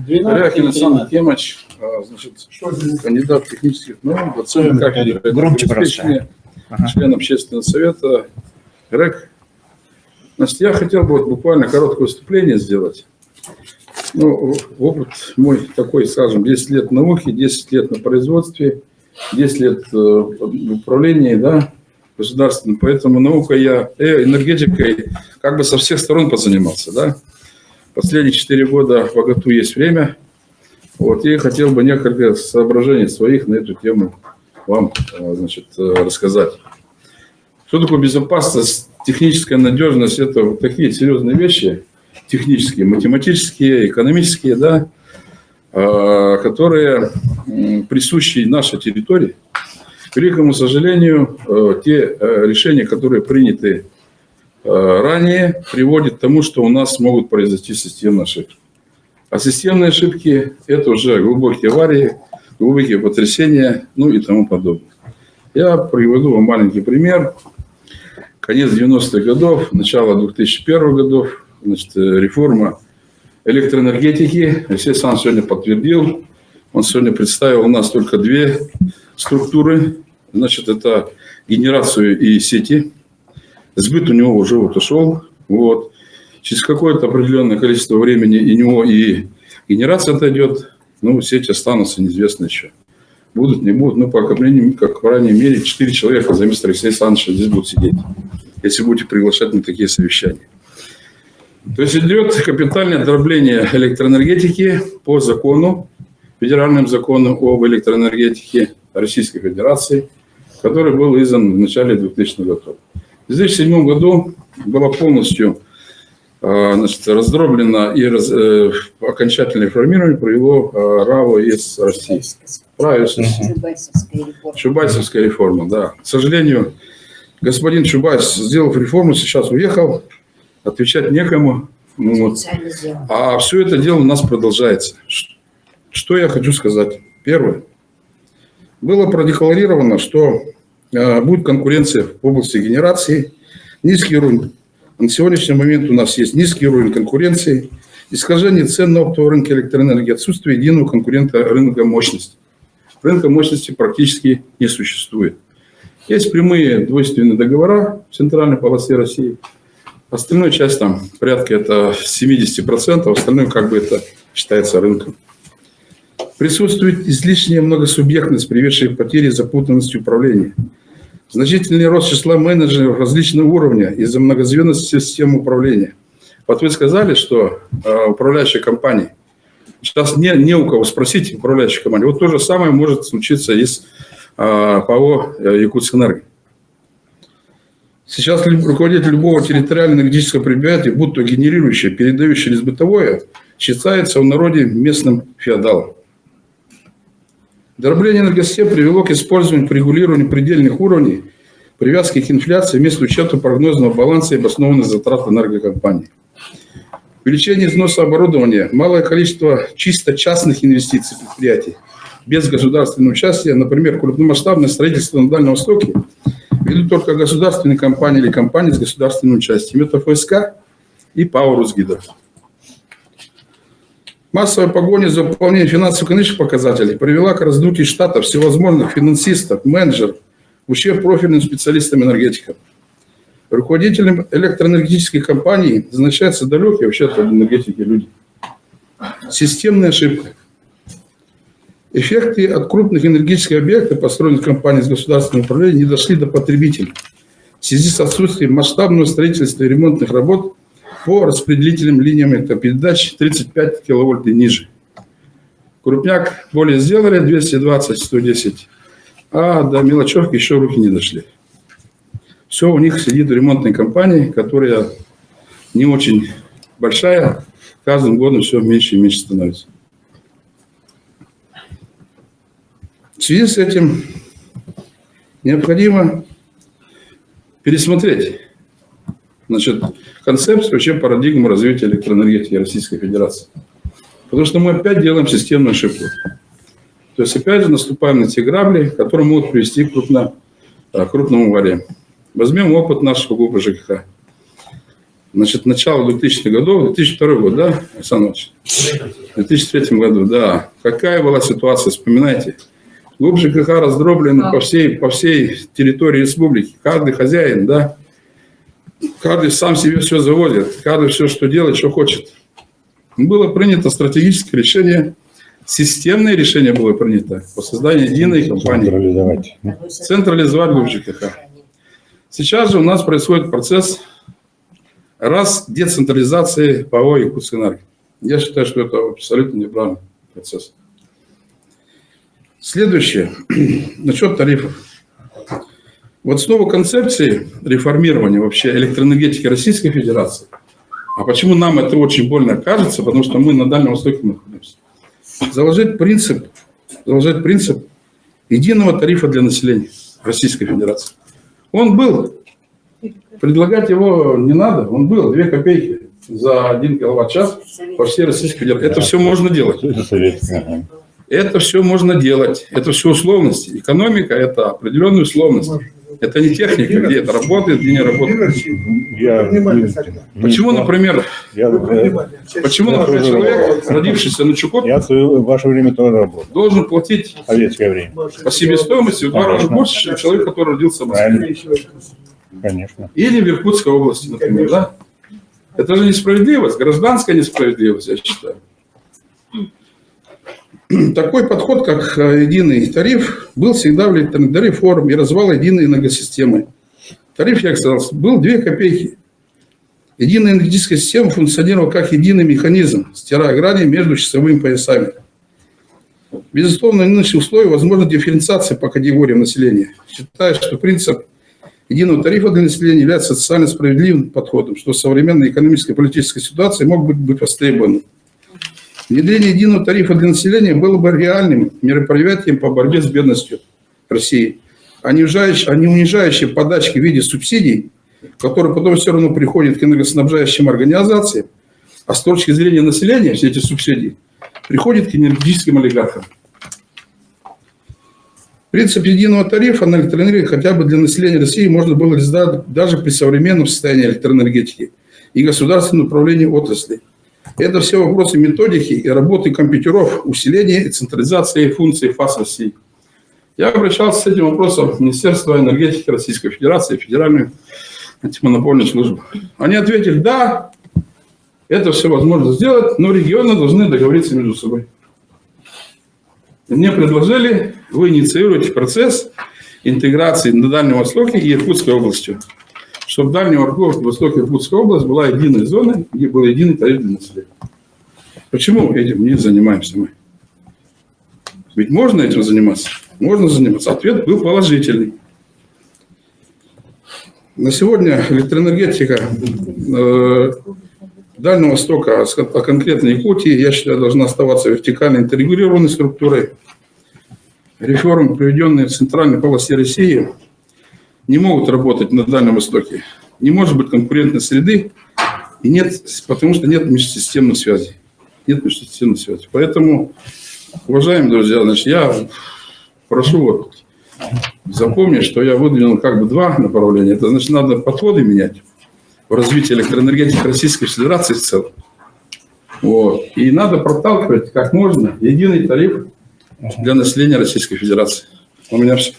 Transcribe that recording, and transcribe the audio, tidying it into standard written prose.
Ряхин Александр Кемович, значит, кандидат технических наук, доцент кафедры, член общественного совета РЭК. Значит, я хотел бы буквально короткое выступление сделать. Ну, опыт мой такой, скажем, 10 лет науки, 10 лет на производстве, 10 лет в управлении, да, государственным. Поэтому наукой энергетикой как бы со всех сторон позанимался, да. Последние 4 года в АГТУ есть время. Вот, и хотел бы несколько соображений своих на эту тему вам, значит, рассказать. Что такое безопасность, техническая надежность? Это вот такие серьезные вещи, технические, математические, экономические, да, которые присущи нашей территории. К великому сожалению, те решения, которые приняты ранее, приводят к тому, что у нас могут произойти системные ошибки. А системные ошибки – это уже глубокие аварии, глубокие потрясения, ну и тому подобное. Я приведу вам маленький пример. Конец 90-х годов, начало 2001 годов, значит, реформа электроэнергетики. Алексей Александрович сегодня подтвердил. Он сегодня представил у нас только 2 структуры. Значит, это генерацию и сети. Сбыт у него уже вот ушел. Вот. Через какое-то определенное количество времени и у него и генерация отойдет. Ну, сети останутся, неизвестно еще. Будут, не будут. Ну, по крайней мере, 4 человека за мистера Алексея Александровича здесь будут сидеть, если будете приглашать на такие совещания. То есть идет капитальное дробление электроэнергетики по закону, федеральному закону об электроэнергетике Российской Федерации, который был издан в начале 2000-х годов. В 2007 году была полностью, значит, раздроблена и окончательное реформирование провело РАО из России. Чубайсовская реформа, да. К сожалению, господин Чубайс, сделав реформу, сейчас уехал, отвечать некому. Ну, вот. А все это дело у нас продолжается. Что я хочу сказать? Первое. Было продекларировано, что будет конкуренция в области генерации, низкий уровень. На сегодняшний момент у нас есть низкий уровень конкуренции, искажение цен на оптовом рынке электроэнергии, отсутствие единого конкурента рынка мощности. Рынка мощности практически не существует. Есть прямые двойственные договора в центральной полосе России. Остальная часть, там, порядка это 70%, остальное как бы это считается рынком. Присутствует излишняя многосубъектность, приведшая к потере запутанности управления. Значительный рост числа менеджеров различного уровня из-за многозвенности системы управления. Вот вы сказали, что управляющая компания, сейчас не у кого спросить управляющей компании. Вот то же самое может случиться и с ПАО «Якутскэнерго». Сейчас руководитель любого территориального энергетического предприятия, будь то генерирующее, передающее или сбытовое, считается в народе местным феодалом. Дробление энергосистем привело к использованию по регулированию предельных уровней, привязки к инфляции вместо учета прогнозного баланса и обоснованных затрат энергокомпаний. Увеличение износа оборудования, малое количество чисто частных инвестиций в предприятий без государственного участия, например, крупномасштабное строительство на Дальнем Востоке, ведут только государственные компании или компании с государственным участием. Это ФСК и ПАО «Русгидро». Массовая погоня за выполнением финансово-экономических показателей привела к раздутию штатов всевозможных финансистов, менеджеров, в ущерб профильным специалистам-энергетикам. Руководителям электроэнергетических компаний назначаются далекие вообще от энергетики люди. Системная ошибка. Эффекты от крупных энергетических объектов, построенных компанией с государственным управлением, не дошли до потребителей в связи с отсутствием масштабного строительства и ремонтных работ по распределительным линиям электропередач 35 киловольт и ниже. Крупняк более сделали, 220, 110, а до мелочевки еще руки не дошли. Все у них сидит в ремонтной компании, которая не очень большая, каждым годом все меньше и меньше становится. В связи с этим необходимо пересмотреть, значит, концепцию, вообще парадигму развития электроэнергетики Российской Федерации. Потому что мы опять делаем системную ошибку. То есть опять же наступаем на те грабли, которые могут привести к крупным авариям. Возьмем опыт нашего ГУП ЖКХ. Значит, начало 2000-х годов, 2002 год, да, Александр Иванович? В 2003 году, да. Какая была ситуация, вспоминайте. Клуб ЖКХ раздроблен по всей территории республики. Каждый хозяин, да. Каждый сам себе все заводит. Каждый все, что делает, что хочет. Было принято стратегическое решение, системное решение было принято по созданию единой компании. Централизовать клуб ЖКХ. Сейчас же у нас происходит процесс децентрализации ПАО «Якутскэнерго». Я считаю, что это абсолютно неправильный процесс. Следующее. Насчет тарифов. Вот снова концепции реформирования вообще электроэнергетики Российской Федерации. А почему нам это очень больно кажется? Потому что мы на Дальнем Востоке находимся. Заложить принцип единого тарифа для населения Российской Федерации. Он был. Предлагать его не надо. Он был 2 копейки за 1 киловатт-час по всей Российской Федерации. Это все можно делать. Это все можно делать. Это все условности. Экономика – это определенные условности. Это не техника, где это работает, где не работает. Почему, например, человек, родившийся на Чукотке, я в ваше время тоже работал. Должен платить советское время по себестоимости в 2 раза больше, чем человек, который родился в Москве. Конечно. Или в Иркутской области, например, да? Это же несправедливость, гражданская несправедливость, я считаю. Такой подход, как единый тариф, был всегда до реформ и развала единой энергосистемы. Тариф, я сказал, был 2 копейки. Единая энергетическая система функционировала как единый механизм, стирая грани между часовыми поясами. Безусловно, в нынешних условиях возможна дифференциация по категориям населения. Считаю, что принцип единого тарифа для населения является социально справедливым подходом, что в современной экономической и политической ситуации мог быть востребован. Внедрение единого тарифа для населения было бы реальным мероприятием по борьбе с бедностью России, а не унижающей подачки в виде субсидий, которые потом все равно приходят к энергоснабжающим организациям, а с точки зрения населения все эти субсидии приходят к энергетическим олигархам. Принцип единого тарифа на электроэнергию хотя бы для населения России можно было реализовать даже при современном состоянии электроэнергетики и государственного управления отрасли. Это все вопросы методики и работы компьютеров, усиления и централизации функций ФАС России. Я обращался с этим вопросом в Министерство энергетики Российской Федерации, Федеральную антимонопольную службу. Они ответили, да, это все возможно сделать, но регионы должны договориться между собой. И мне предложили, вы инициируете процесс интеграции на Дальнем Востоке и Иркутской областью, чтобы Дальний Восток и Иркутская область была единой зоной, где был единый тариф для населения. Почему этим не занимаемся мы? Ведь можно этим заниматься? Можно заниматься. Ответ был положительный. На сегодня электроэнергетика Дальнего Востока, а конкретно Якутии, я считаю, должна оставаться вертикально интегрированной структурой. Реформы, проведенные в центральной полосе России, не могут работать на Дальнем Востоке. Не может быть конкурентной среды, и нет, потому что нет межсистемных связей. Нет межсистемных связей. Поэтому, уважаемые друзья, значит, я прошу запомнить, что я выдвинул как бы 2 направления. Это значит, надо подходы менять в развитии электроэнергетики Российской Федерации в целом. Вот. И надо проталкивать как можно единый тариф для населения Российской Федерации. У меня все.